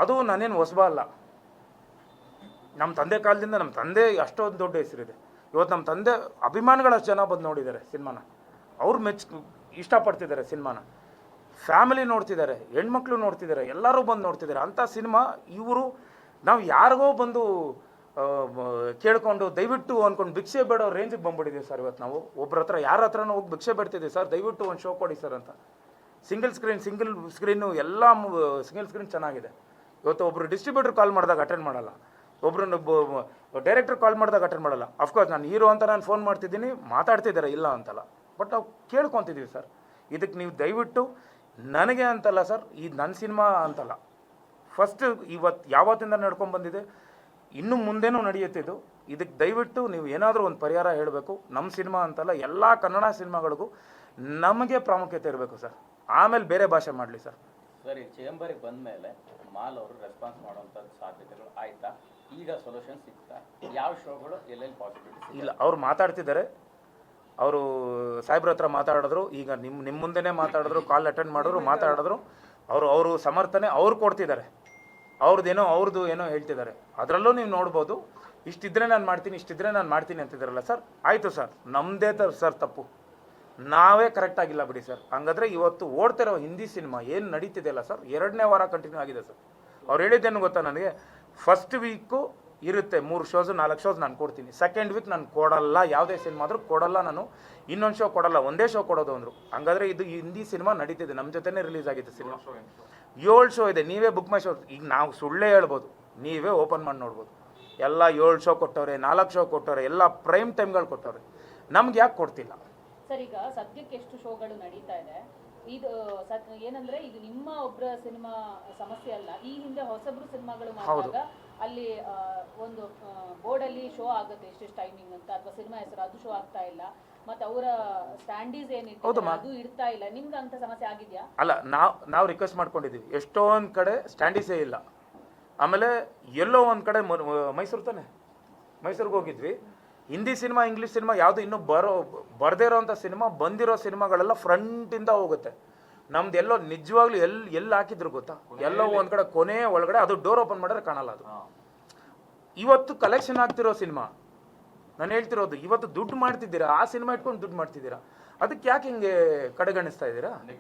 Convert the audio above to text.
ಅದು ನಾನೇನು ಹೊಸಬ ಅಲ್ಲ. ನಮ್ಮ ತಂದೆ ಕಾಲದಿಂದ ನಮ್ಮ ತಂದೆ ಅಷ್ಟೊಂದು ದೊಡ್ಡ ಹೆಸರಿದೆ. ಇವತ್ತು ನಮ್ಮ ತಂದೆ ಅಭಿಮಾನಿಗಳಷ್ಟು ಜನ ಬಂದು ನೋಡಿದ್ದಾರೆ ಸಿನಿಮಾನ. ಅವ್ರು ಇಷ್ಟಪಡ್ತಿದ್ದಾರೆ ಸಿನಿಮಾನ. ಫ್ಯಾಮಿಲಿ ನೋಡ್ತಿದ್ದಾರೆ, ಹೆಣ್ಮಕ್ಳು ನೋಡ್ತಿದ್ದಾರೆ, ಎಲ್ಲರೂ ಬಂದು ನೋಡ್ತಿದ್ದಾರೆ. ಅಂಥ ಸಿನಿಮಾ ಇವರು ನಾವು ಯಾರಿಗೋ ಬಂದು ಕೇಳ್ಕೊಂಡು ದಯವಿಟ್ಟು ಅಂದ್ಕೊಂಡು ಭಿಕ್ಷೆ ಬೇಡೋ ರೇಂಜಿಗೆ ಬಂದ್ಬಿಟ್ಟಿದ್ದೀವಿ ಸರ್. ಇವತ್ತು ನಾವು ಒಬ್ಬರ ಹತ್ರ ಯಾರ ಹತ್ರನೂ ಹೋಗಿ ಭಿಕ್ಷೆ ಬೇಡ್ತಿದ್ದೀವಿ ಸರ್, ದಯವಿಟ್ಟು ಒಂದು ಶೋ ಕೊಡಿ ಸರ್ ಅಂತ. ಸಿಂಗಲ್ ಸ್ಕ್ರೀನು ಎಲ್ಲ ಸಿಂಗಲ್ ಸ್ಕ್ರೀನ್ ಚೆನ್ನಾಗಿದೆ. ಇವತ್ತು ಒಬ್ಬರು ಡಿಸ್ಟ್ರಿಬ್ಯೂಟರ್ ಕಾಲ್ ಮಾಡಿದಾಗ ಅಟೆಂಡ್ ಮಾಡಲ್ಲ, ಒಬ್ಬರನ್ನು ಡೈರೆಕ್ಟರ್ ಕಾಲ್ ಮಾಡಿದಾಗ ಅಟೆಂಡ್ ಮಾಡಲ್ಲ. ಅಫ್ಕೋರ್ಸ್ ನಾನು ಹೀರೋ ಅಂತ ನಾನು ಫೋನ್ ಮಾಡ್ತಿದ್ದೀನಿ, ಮಾತಾಡ್ತಿದ್ದಾರೆ, ಇಲ್ಲ ಅಂತಲ್ಲ, ಬಟ್ ನಾವು ಕೇಳ್ಕೊತಿದ್ದೀವಿ ಸರ್. ಇದಕ್ಕೆ ನೀವು ದಯವಿಟ್ಟು ನನಗೆ ಅಂತಲ್ಲ ಸರ್, ಇದು ನನ್ನ ಸಿನಿಮಾ ಅಂತಲ್ಲ, ಫಸ್ಟ್ ಇವತ್ತು ಯಾವತ್ತಿಂದ ನಡ್ಕೊಂಡು ಬಂದಿದೆ, ಇನ್ನು ಮುಂದೆನೂ ನಡೆಯುತ್ತಿದ್ದು. ಇದಕ್ಕೆ ದಯವಿಟ್ಟು ನೀವು ಏನಾದರೂ ಒಂದು ಪರಿಹಾರ ಹೇಳಬೇಕು. ನಮ್ಮ ಸಿನಿಮಾ ಅಂತಲ್ಲ, ಎಲ್ಲ ಕನ್ನಡ ಸಿನಿಮಾಗಳಿಗೂ ನಮಗೆ ಪ್ರಾಮುಖ್ಯತೆ ಇರಬೇಕು ಸರ್. ಆಮೇಲೆ ಬೇರೆ ಭಾಷೆ ಮಾಡಲಿ ಸರ್. ಸರಿ, ಚೇಂಬರಿಗೆ ಬಂದ ಮೇಲೆ ಮಾಲ್ ಅವರು ರೆಸ್ಪಾನ್ಸ್ ಮಾಡುವಂಥ ಸಾಧ್ಯತೆಗಳು ಆಯ್ತಾ? ಈಗ ಸೊಲ್ಯೂಷನ್ ಸಿಗ್ತಾ? ಯಾವ ಶೋಗಳು ಎಲ್ಲೆಲ್ಲಿ ಪಾಸಿಬಿಲಿಟಿ ಇಲ್ಲ, ಅವ್ರು ಮಾತಾಡ್ತಿದ್ದಾರೆ. ಅವರು ಸಾಹೇಬ್ರ ಹತ್ರ ಮಾತಾಡಿದ್ರು, ಈಗ ನಿಮ್ಮ ಮುಂದೆನೇ ಮಾತಾಡಿದ್ರು, ಕಾಲ್ ಅಟೆಂಡ್ ಮಾಡಿದ್ರು, ಮಾತಾಡಿದ್ರು. ಅವರು ಸಮರ್ಥನೆ ಅವ್ರು ಕೊಡ್ತಿದ್ದಾರೆ. ಅವ್ರದ್ದು ಏನೋ ಹೇಳ್ತಿದ್ದಾರೆ. ಅದರಲ್ಲೂ ನೀವು ನೋಡ್ಬೋದು, ಇಷ್ಟಿದ್ರೆ ನಾನು ಮಾಡ್ತೀನಿ ಅಂತಿದ್ದಾರಲ್ಲ ಸರ್. ಆಯಿತು ಸರ್, ನಮ್ಮದೇ ಸರ್ ತಪ್ಪು, ನಾವೇ ಕರೆಕ್ಟಾಗಿಲ್ಲ ಬಿಡಿ ಸರ್. ಹಂಗಾದ್ರೆ ಇವತ್ತು ಓಡ್ತಿರೋ ಹಿಂದಿ ಸಿನಿಮಾ ಏನು ನಡೀತಿದೆಯಲ್ಲ ಸರ್, 2ನೇ ವಾರ ಕಂಟಿನ್ಯೂ ಆಗಿದೆ ಸರ್. ಅವ್ರು ಹೇಳಿದ್ದೇನು ಗೊತ್ತಾ ನನಗೆ, ಫಸ್ಟ್ ವೀಕು ಇರುತ್ತೆ 3 ಶೋಸು 4 ಶೋಸ್ ನಾನು ಕೊಡ್ತೀನಿ, ಸೆಕೆಂಡ್ ವೀಕ್ ನಾನು ಕೊಡಲ್ಲ, ಯಾವುದೇ ಸಿನಿಮಾ ಆದರೂ ಕೊಡಲ್ಲ, ನಾನು ಇನ್ನೊಂದು ಶೋ ಕೊಡಲ್ಲ, ಒಂದೇ ಶೋ ಕೊಡೋದು ಅಂದರು. ಹಂಗಾದ್ರೆ ಇದು ಹಿಂದಿ ಸಿನಿಮಾ ನಡೀತಿದೆ, ನಮ್ಮ ಜೊತೆನೇ ರಿಲೀಸ್ ಆಗಿದೆ ಸಿನಿಮಾ. 7 ಶೋ ಇದೆ, ನೀವೇ ಬುಕ್ ಮೈ ಶೋ. ಈಗ ನಾವು ಸುಳ್ಳೇ ಹೇಳ್ಬೋದು, ನೀವೇ ಓಪನ್ ಮಾಡಿ ನೋಡ್ಬೋದು. ಎಲ್ಲ 7 ಶೋ ಕೊಟ್ಟವ್ರೆ, 4 ಶೋ ಕೊಟ್ಟವ್ರೆ, ಎಲ್ಲ ಪ್ರೈಮ್ ಟೈಮ್ಗಳು ಕೊಟ್ಟವ್ರೆ. ನಮ್ಗೆ ಯಾಕೆ ಕೊಡ್ತಿಲ್ಲ ಸರ್? ಈಗ ಸದ್ಯಕ್ಕೆ ಎಷ್ಟು ಶೋಗಳು ನಡೀತಾ ಇದೆ? ಇದು ಏನಂದ್ರೆ ಇದು ನಿಮ್ಮ ಒಬ್ಬರ ಸಿನಿಮಾ ಸಮಸ್ಯೆ ಅಲ್ಲ. ಈ ಹಿಂದೆ ಹೊಸಬ್ರು ಸಿನಿಮಾಗಳು ಮಾಡಿದಾಗ ಅಲ್ಲಿ ಒಂದು ಬೋರ್ಡ್ ಅಲ್ಲಿ ಶೋ ಆಗುತ್ತೆ ಎಷ್ಟೆಷ್ಟು ಟೈಮಿಂಗ್ ಅಂತ, ಅಥವಾ ಸಿನಿಮಾ ಹೆಸರು ಅದು ಶೋ ಆಗ್ತಾ ಇಲ್ಲ, ಮತ್ತೆ ಅವರ ಸ್ಟ್ಯಾಂಡೀಸ್ ಏನಿತ್ತು ಅದು ಇಡ್ತಾ ಇಲ್ಲ. ನಿಮ್ಗೆ ಅಂತ ಸಮಸ್ಯೆ ಆಗಿದೆಯಾ? ಅಲ್ಲ, ನಾವು ರಿಕ್ವೆಸ್ಟ್ ಮಾಡ್ಕೊಂಡಿದ್ದೀವಿ. ಎಷ್ಟೊಂದು ಕಡೆ ಸ್ಟ್ಯಾಂಡೀಸೇ ಇಲ್ಲ. ಆಮೇಲೆ ಎಲ್ಲೋ ಒಂದು ಕಡೆ ಮೈಸೂರು ತಾನೆ, ಮೈಸೂರಿಗೆ ಹೋಗಿದ್ವಿ. ಹಿಂದಿ ಸಿನಿಮಾ, ಇಂಗ್ಲೀಷ್ ಸಿನಿಮಾ ಯಾವುದು ಇನ್ನೂ ಬರದೇ ಇರೋವಂಥ ಸಿನಿಮಾ, ಬಂದಿರೋ ಸಿನಿಮಾಗಳೆಲ್ಲ ಫ್ರಂಟಿಂದ ಹೋಗುತ್ತೆ. ನಮ್ದು ಎಲ್ಲೋ ನಿಜವಾಗ್ಲೂ ಎಲ್ಲಿ ಹಾಕಿದ್ರು ಗೊತ್ತಾ, ಎಲ್ಲೋ ಒಂದು ಕಡೆ ಕೊನೆ ಒಳಗಡೆ ಅದು ಡೋರ್ ಓಪನ್ ಮಾಡಿದ್ರೆ ಕಾಣಲ್ಲ. ಅದು ಇವತ್ತು ಕಲೆಕ್ಷನ್ ಆಗ್ತಿರೋ ಸಿನಿಮಾ ನಾನು ಹೇಳ್ತಿರೋದು. ಇವತ್ತು ದುಡ್ಡು ಮಾಡ್ತಿದ್ದೀರಾ, ಆ ಸಿನಿಮಾ ಇಟ್ಕೊಂಡು ದುಡ್ಡು ಮಾಡ್ತಿದ್ದೀರಾ, ಅದಕ್ಕೆ ಯಾಕೆ ಹಿಂಗೆ ಕಡೆಗಣಿಸ್ತಾ ಇದ್ದೀರಾ?